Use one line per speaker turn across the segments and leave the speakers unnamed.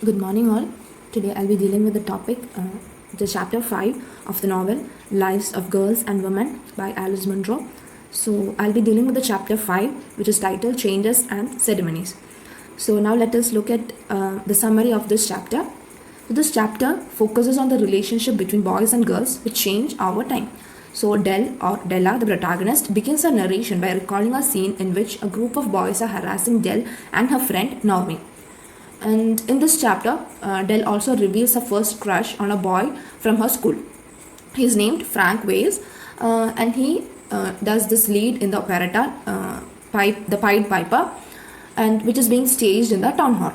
Good morning, all. Today I'll be dealing with the topic, the chapter 5 of the novel Lives of Girls and Women by Alice Munro. So I'll be dealing with the chapter 5, which is titled Changes and Ceremonies. So now let us look at the summary of this chapter. So this chapter focuses on the relationship between boys and girls which change over time. So Dell or Della, the protagonist, begins her narration by recalling a scene in which a group of boys are harassing Dell and her friend Naomi. And in this chapter, Dell also reveals her first crush on a boy from her school. He's named Frank Weiss, and he does this lead in the operetta, The Pied Piper, and which is being staged in the town hall.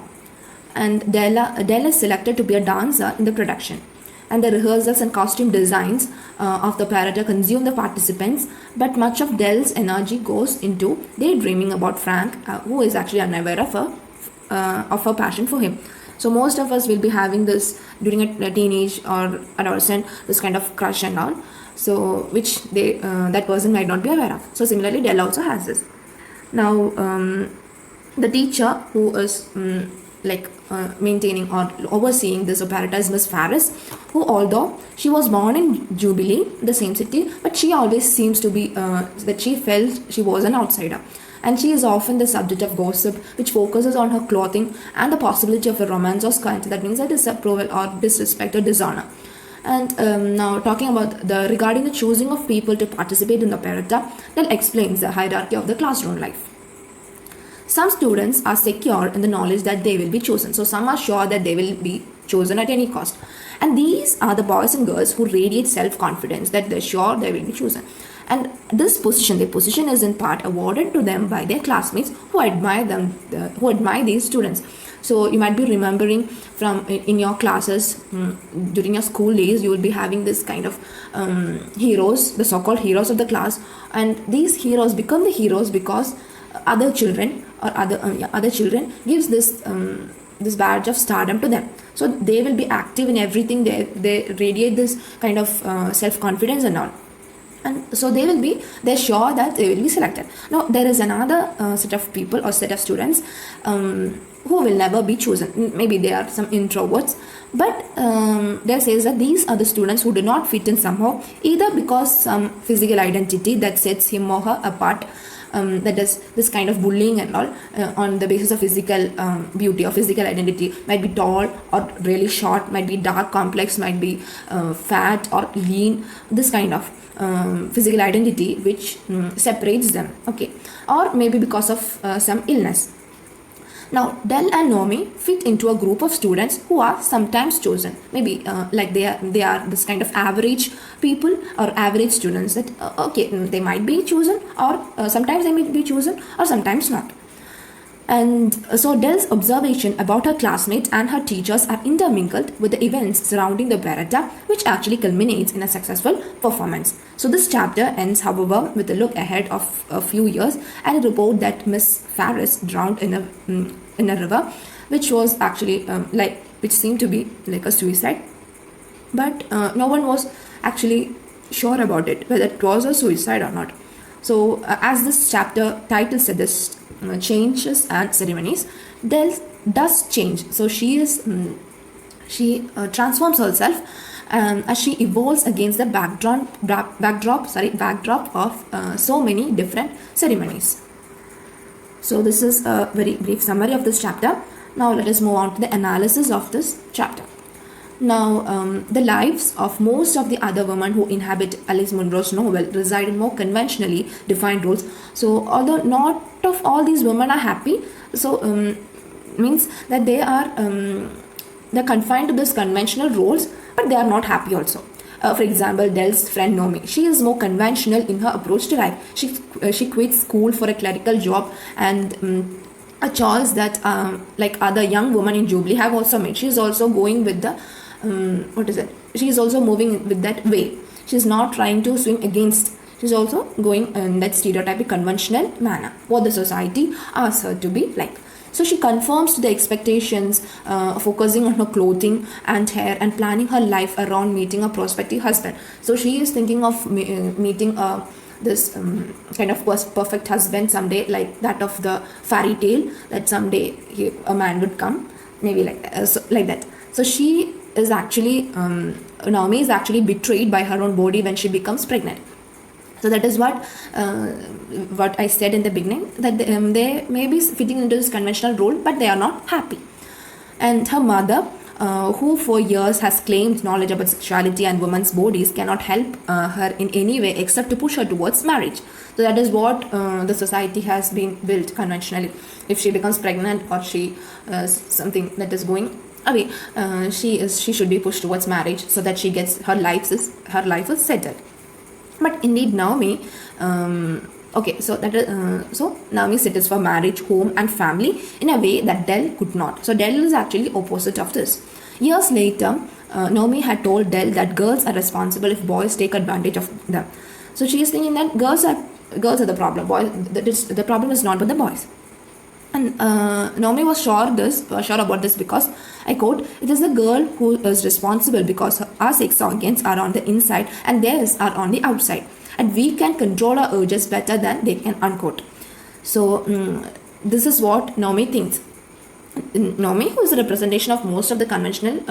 And Dell is selected to be a dancer in the production. And the rehearsals and costume designs of the operetta consume the participants, but much of Dell's energy goes into daydreaming about Frank, who is actually unaware of her passion for him. So most of us will be having this during a teenage or adolescent, this kind of crush and all. So which that person might not be aware of. So similarly, Dell also has this. Now, the teacher who is maintaining or overseeing this operetta is Miss Ferris, who, although she was born in Jubilee, the same city, but she always seems to be that she felt she was an outsider. And she is often the subject of gossip, which focuses on her clothing and the possibility of a romance or scandal. That means a disapproval or disrespect or dishonor. And now talking about regarding the choosing of people to participate in the operetta, that explains the hierarchy of the classroom life. Some students are secure in the knowledge that they will be chosen. So some are sure that they will be chosen at any cost. And these are the boys and girls who radiate self-confidence that they're sure they will be chosen. And this position, their position is in part awarded to them by their classmates who admire them, who admire these students. So you might be remembering from in your classes during your school days, you will be having this kind of heroes, the so-called heroes of the class, and these heroes become the heroes because other children or other children gives this badge of stardom to them. So they will be active in everything. They radiate this kind of self-confidence and all. And so they're sure that they will be selected. Now there is another set of people or set of students who will never be chosen. Maybe they are some introverts, but there says that these are the students who do not fit in somehow, either because some physical identity that sets him or her apart, that is this kind of bullying and all on the basis of physical beauty or physical identity, might be tall or really short, might be dark complex, might be fat or lean, this kind of physical identity which separates them, okay, or maybe because of some illness. Now Dell and Naomi fit into a group of students who are sometimes chosen, maybe they are this kind of average people or average students that okay, they might be chosen, or sometimes they may be chosen or sometimes not. And so Dell's observation about her classmates and her teachers are intermingled with the events surrounding the operetta, which actually culminates in a successful performance. So this chapter ends, however, with a look ahead of a few years and a report that Miss Ferris drowned in a river, which was actually which seemed to be like a suicide, but no one was actually sure about it, whether it was a suicide or not. So as this chapter title suggests, changes and ceremonies, Dell does change. So she transforms herself as she evolves against the backdrop of so many different ceremonies. So this is a very brief summary of this chapter. Now let us move on to the analysis of this chapter. Now, the lives of most of the other women who inhabit Alice Munro's novel reside in more conventionally defined roles. So, although not of all these women are happy, so means that they're confined to this conventional roles, but they are not happy also. For example, Dell's friend Naomi, she is more conventional in her approach to life. She quits school for a clerical job and a choice that like other young women in Jubilee have also made. She is also going with the she is also moving with that way. She is not trying to swim against. She is also going in that stereotypic conventional manner, what the society asks her to be like. So she conforms to the expectations, focusing on her clothing and hair and planning her life around meeting a prospective husband. So she is thinking of meeting this kind of perfect husband someday, like that of the fairy tale, that someday a man would come. maybe like that. So she is actually Naomi is actually betrayed by her own body when she becomes pregnant. So that is what I said in the beginning, that they may be fitting into this conventional role, but they are not happy. And her mother, who for years has claimed knowledge about sexuality and women's bodies, cannot help her in any way except to push her towards marriage. So that is what the society has been built conventionally. If she becomes pregnant or she something that is going away, she should be pushed towards marriage so that she gets her life is settled. But indeed, Naomi, so Naomi settles for marriage, home, and family in a way that Dell could not. So Dell is actually opposite of this. Years later, Naomi had told Dell that girls are responsible if boys take advantage of them. So she is thinking that girls are the problem. The problem is not with the boys. And Naomi was sure about this because, I quote, "It is the girl who is responsible because our sex organs are on the inside and theirs are on the outside. And we can control our urges better than they can," unquote. So this is what Naomi thinks. Naomi, who is a representation of most of the conventional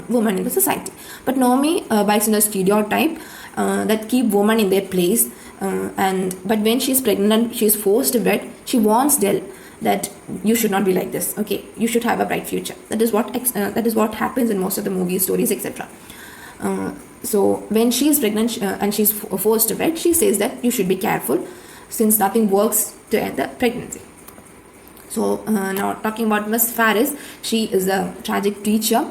women in the society. But Naomi bites in a stereotype that keep women in their place. But when she is pregnant, she is forced to bed. She warns Dell that you should not be like this. Okay, you should have a bright future. That is what happens in most of the movie stories, etc. So when she is pregnant and she's forced to bed, she says that you should be careful since nothing works to end the pregnancy. So now talking about Miss Ferris, she is a tragic teacher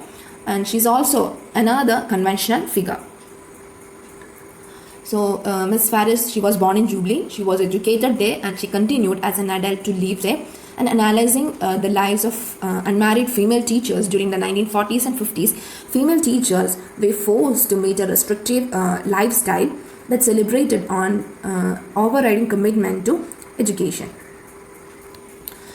and she's also another conventional figure. So Miss Ferris, she was born in Jubilee, she was educated there and she continued as an adult to live there. And analyzing the lives of unmarried female teachers during the 1940s and 50s, female teachers were forced to meet a restrictive lifestyle that celebrated on overriding commitment to education.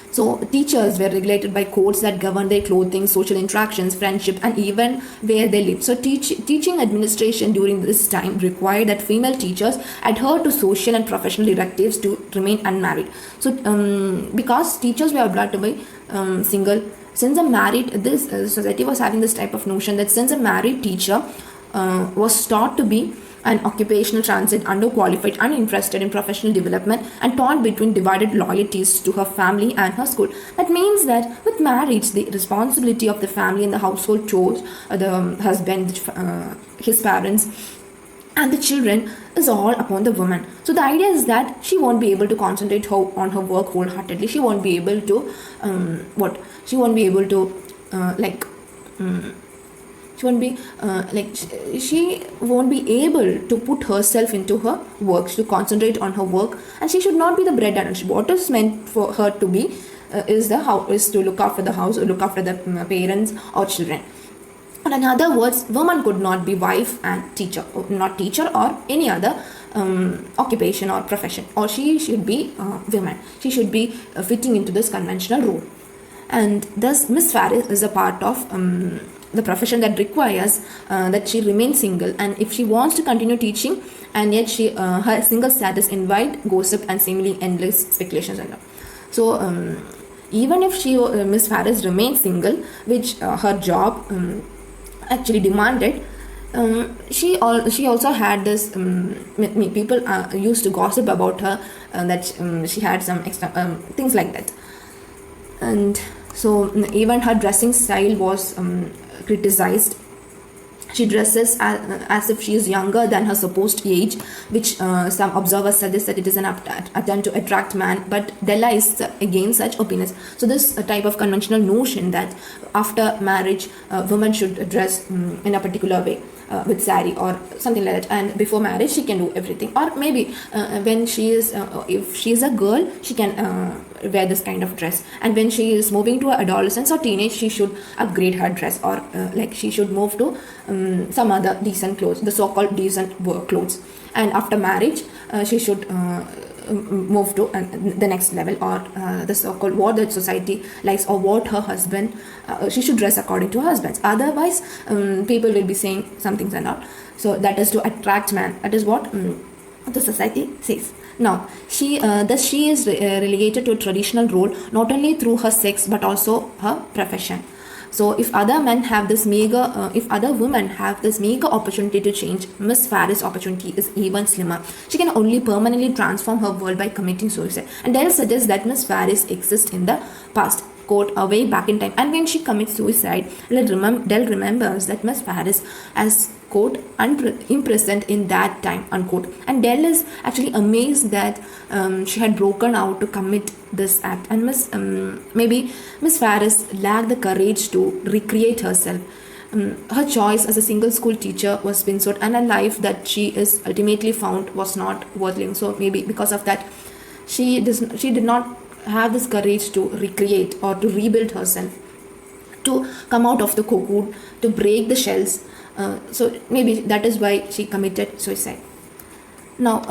So teachers were regulated by codes that govern their clothing, social interactions, friendship, and even where they lived. So teaching administration during this time required that female teachers adhere to social and professional directives to remain unmarried. So because teachers were obliged to be single, since a married, this society was having this type of notion that since a married teacher was taught to be an occupational transit, underqualified, uninterested in professional development, and torn between divided loyalties to her family and her school. That means that with marriage, the responsibility of the family and the household chores, the husband, his parents, and the children is all upon the woman. So the idea is that she won't be able to concentrate on her work wholeheartedly. She won't be able to She won't be able to she won't be able to put herself into her work, to concentrate on her work, and she should not be the breadwinner. What is meant for her to be is to look after the house, or look after the parents or children. And in other words, woman could not be wife and teacher, not teacher or any other occupation or profession, or she should be woman. She should be fitting into this conventional role. And thus Miss Ferris is a part of the profession that requires that she remains single, and if she wants to continue teaching, and yet her single status invite gossip and seemingly endless speculations and all. So even if Miss Ferris remains single, which her job actually demanded, she also had this people used to gossip about her, that she had some extra things like that. And so even her dressing style was criticized. She dresses as if she is younger than her supposed age, which some observers suggest that it is an attempt to attract man, but Della is against such opinions. So this type of conventional notion that after marriage women should dress in a particular way, with sari or something like that, and before marriage she can do everything, or maybe when she is if she is a girl, she can wear this kind of dress, and when she is moving to adolescence or teenage, she should upgrade her dress, or she should move to some other decent clothes, the so-called decent work clothes, and after marriage she should move to the next level, or the so-called what the society likes, or what her husband, she should dress according to her husband. Otherwise people will be saying some things and all. So that is to attract man. That is what the society says. Now she is relegated to a traditional role, not only through her sex but also her profession. So if other women have this mega opportunity to change, Miss Faris' opportunity is even slimmer. She can only permanently transform her world by committing suicide. And Dell suggests that Miss Faris exists in the past, quote, way back in time. And when she commits suicide, Dell remembers that Miss Faris as, quote, imprisoned in that time, unquote. And Dell is actually amazed that she had broken out to commit this act. And maybe Miss Faris lacked the courage to recreate herself. Her choice as a single school teacher was Winsor, and a life that she is ultimately found was not worth living. So maybe because of that, she did not have this courage to recreate or to rebuild herself, to come out of the cocoon, to break the shells. So maybe that is why she committed suicide. Now,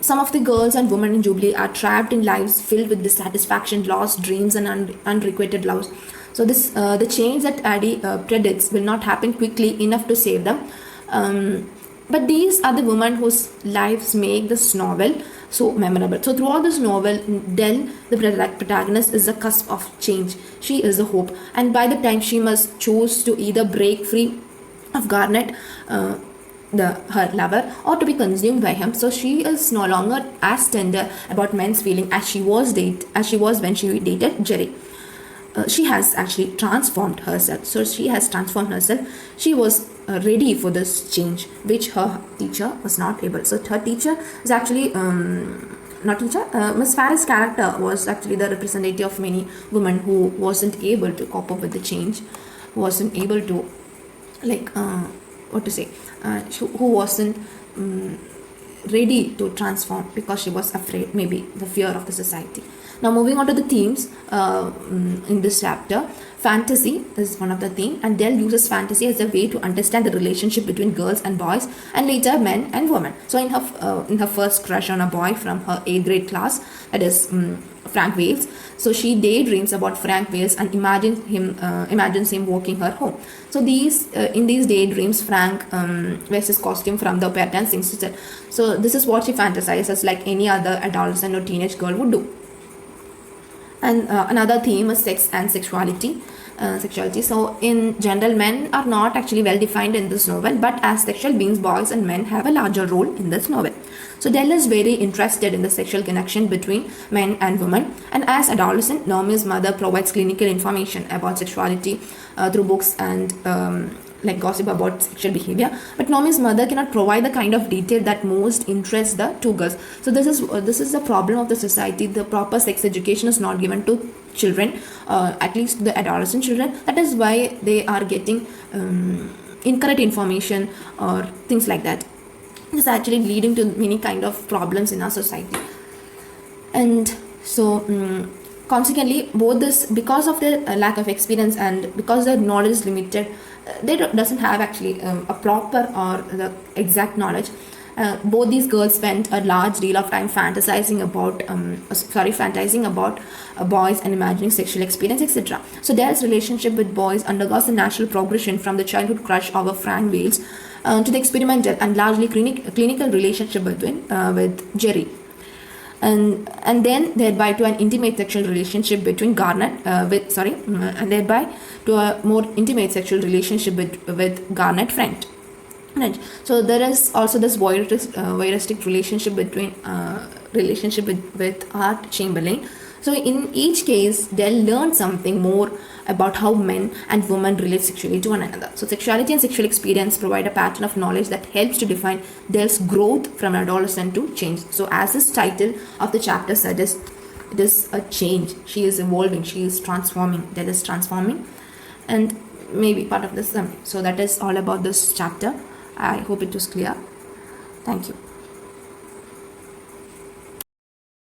some of the girls and women in Jubilee are trapped in lives filled with dissatisfaction, lost dreams, and unrequited loves. So the change that Addie predicts will not happen quickly enough to save them. But these are the women whose lives make this novel so memorable. So throughout this novel, Dell, the protagonist, is the cusp of change. She is the hope, and by the time she must choose to either break free of Garnet, her lover, or to be consumed by him. So she is no longer as tender about men's feeling as she was when she dated Jerry. She has actually transformed herself. So she has transformed herself. She was ready for this change, which her teacher was not able. So her teacher is actually not teacher. Miss Faris' character was actually the representative of many women who wasn't able to cope up with the change, wasn't able to who wasn't ready to transform because she was afraid, maybe the fear of the society. Now moving on to the themes in this chapter, fantasy is one of the themes, and Dell uses fantasy as a way to understand the relationship between girls and boys, and later men and women. So in her first crush on a boy from her 8th grade class, that is Frank Wales. So she daydreams about Frank Wales and imagines him walking her home. So in these daydreams, Frank wears his costume from the opera and sings to her. So this is what she fantasizes, like any other adolescent or teenage girl would do. And another theme is sex and sexuality. So in general, men are not actually well defined in this novel, but as sexual beings, boys and men have a larger role in this novel. So Dell is very interested in the sexual connection between men and women, and as adolescent, Naomi's mother provides clinical information about sexuality through books and gossip about sexual behavior. But Naomi's mother cannot provide the kind of detail that most interests the two girls. So this is the problem of the society. The proper sex education is not given to children, at least the adolescent children. That is why they are getting incorrect information or things like that. This is actually leading to many kind of problems in our society. And so consequently, both this, because of their lack of experience and because their knowledge is limited, they doesn't have actually a proper or the exact knowledge. Both these girls spent a large deal of time fantasizing about boys and imagining sexual experience, etc. So Dell's relationship with boys undergoes a natural progression from the childhood crush over Frank Wales to the experimental and largely clinical relationship with Jerry. And then thereby to an intimate sexual relationship between and thereby to a more intimate sexual relationship with Garnet Friend. Right. So there is also this voyeuristic relationship with Art Chamberlain. So in each case, Dell learned something more about how men and women relate sexually to one another. So sexuality and sexual experience provide a pattern of knowledge that helps to define Dell's growth from adolescent to change. So as this title of the chapter suggests, it is a change. She is evolving. She is transforming. Dell is transforming, and maybe part of this. So that is all about this chapter. I hope it was clear. Thank you.